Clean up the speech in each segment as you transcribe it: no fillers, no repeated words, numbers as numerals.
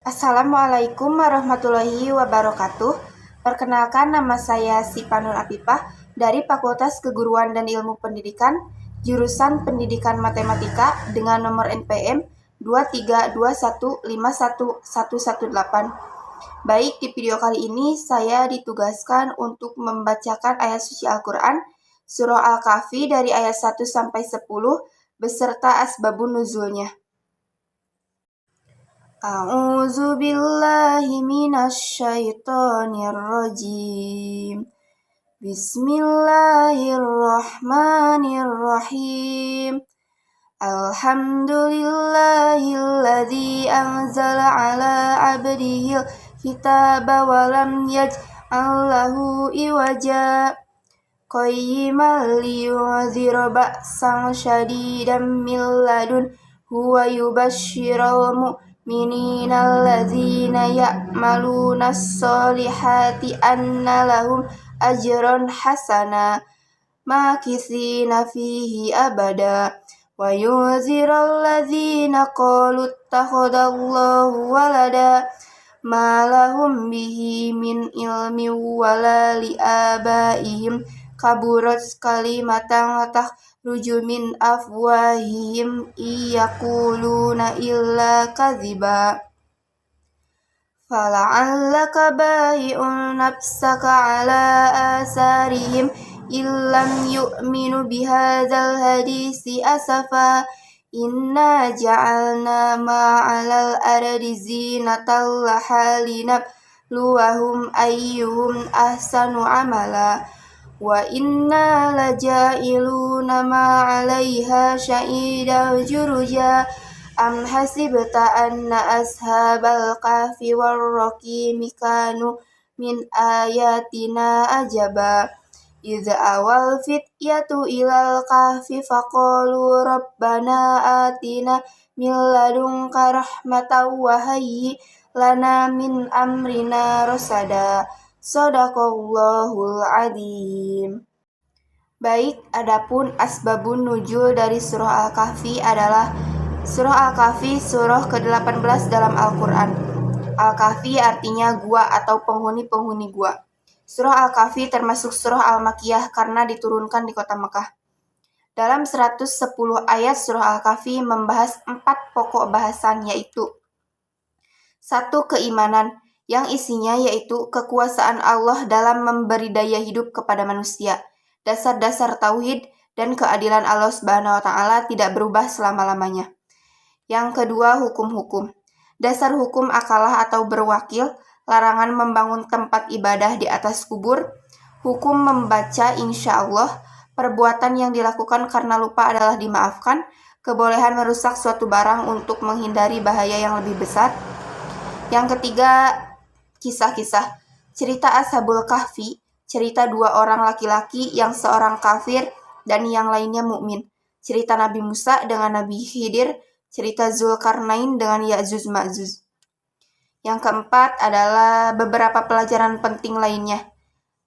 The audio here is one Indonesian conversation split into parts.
Assalamualaikum warahmatullahi wabarakatuh. Perkenalkan, nama saya Sipanul Apipah dari Fakultas Keguruan dan Ilmu Pendidikan, jurusan Pendidikan Matematika dengan nomor NPM 232151118. Baik, di video kali ini saya ditugaskan untuk membacakan ayat suci Al-Quran, Surah Al-Kahfi dari ayat 1 sampai 10 beserta asbabun nuzulnya. A'udzu billahi minasy syaithanir rajim. Bismillahirrahmanirrahim. Alhamdulillahilladzi anzala ala abdihil kitaba wa lam yaj'al lahu iwaja qayyiman liyunzira ba'san syadidan min ladunhu wa yubashshiral mu'minina alladzina ya'maluna as-solihati anna lahum ajran hasana makithina fihi abada wa yunzira alladzina qalu ittakhadallahu walada ma lahum bihi min ilmin wala li abaihim kaburat kalimatan takhruju min afwahihim yaquluna illa kadhiba fala'allaka bai'un nafsaka ala asarihim illam yu'minu bihadzal hadisi asafa inna ja'alna ma'alal ardi zinatan laha linabluwahum ayyuhum ahsanu amala wa inna laja'iluna ma'alaiha sya'idan juruja am hasibta anna ashabal kahfi warraqimi kanu min ayatina ajaba idza awal fityatu ilal kahfi faqalu rabbana atina min ladunka rahmatan wa hayyi lana min amrina rasada. Shadaqallahul adzim. Baik, adapun asbabun nuzul dari surah Al-Kahfi adalah surah Al-Kahfi surah ke-18 dalam Al-Quran. Al-Kahfi artinya gua atau penghuni-penghuni gua. Surah Al-Kahfi termasuk surah Al-Makiyah karena diturunkan di kota Mekah. Dalam 110 ayat surah Al-Kahfi membahas 4 pokok bahasan, yaitu 1. Keimanan, yang isinya yaitu kekuasaan Allah dalam memberi daya hidup kepada manusia, dasar-dasar tauhid dan keadilan Allah Subhanahu wa taala tidak berubah selama-lamanya. Yang kedua, hukum-hukum. Dasar hukum akalah atau berwakil, larangan membangun tempat ibadah di atas kubur, hukum membaca insya Allah, perbuatan yang dilakukan karena lupa adalah dimaafkan, kebolehan merusak suatu barang untuk menghindari bahaya yang lebih besar. Yang ketiga, kisah-kisah. Cerita Ashabul Kahfi, cerita 2 orang laki-laki yang seorang kafir dan yang lainnya mukmin. Cerita Nabi Musa dengan Nabi Khidir, cerita Zulkarnain dengan Ya'juj Ma'juj. Yang keempat adalah beberapa pelajaran penting lainnya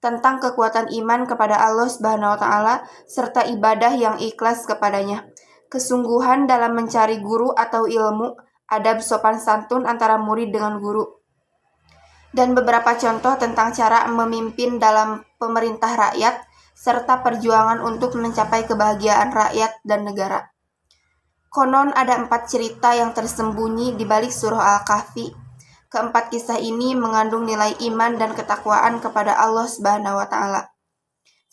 tentang kekuatan iman kepada Allah Subhanahu wa taala serta ibadah yang ikhlas kepadanya. Kesungguhan dalam mencari guru atau ilmu, adab sopan santun antara murid dengan guru. Dan beberapa contoh tentang cara memimpin dalam pemerintah rakyat serta perjuangan untuk mencapai kebahagiaan rakyat dan negara. Konon ada 4 cerita yang tersembunyi di balik surah Al-Kahfi. Keempat kisah ini mengandung nilai iman dan ketakwaan kepada Allah Subhanahu wa taala.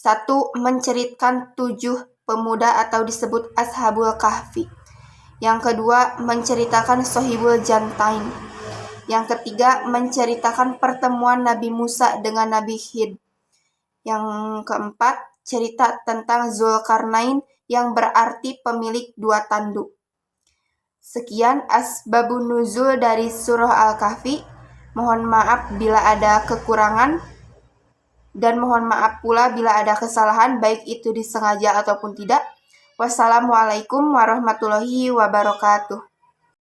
1. Menceritakan 7 pemuda atau disebut Ashabul Kahfi. Yang kedua, menceritakan Sohibul Jantain. Yang ketiga, menceritakan pertemuan Nabi Musa dengan Nabi Khidir. Yang keempat, cerita tentang Zulkarnain yang berarti pemilik 2 tanduk. Sekian asbabun nuzul dari surah Al-Kahfi. Mohon maaf bila ada kekurangan dan mohon maaf pula bila ada kesalahan baik itu disengaja ataupun tidak. Wassalamualaikum warahmatullahi wabarakatuh.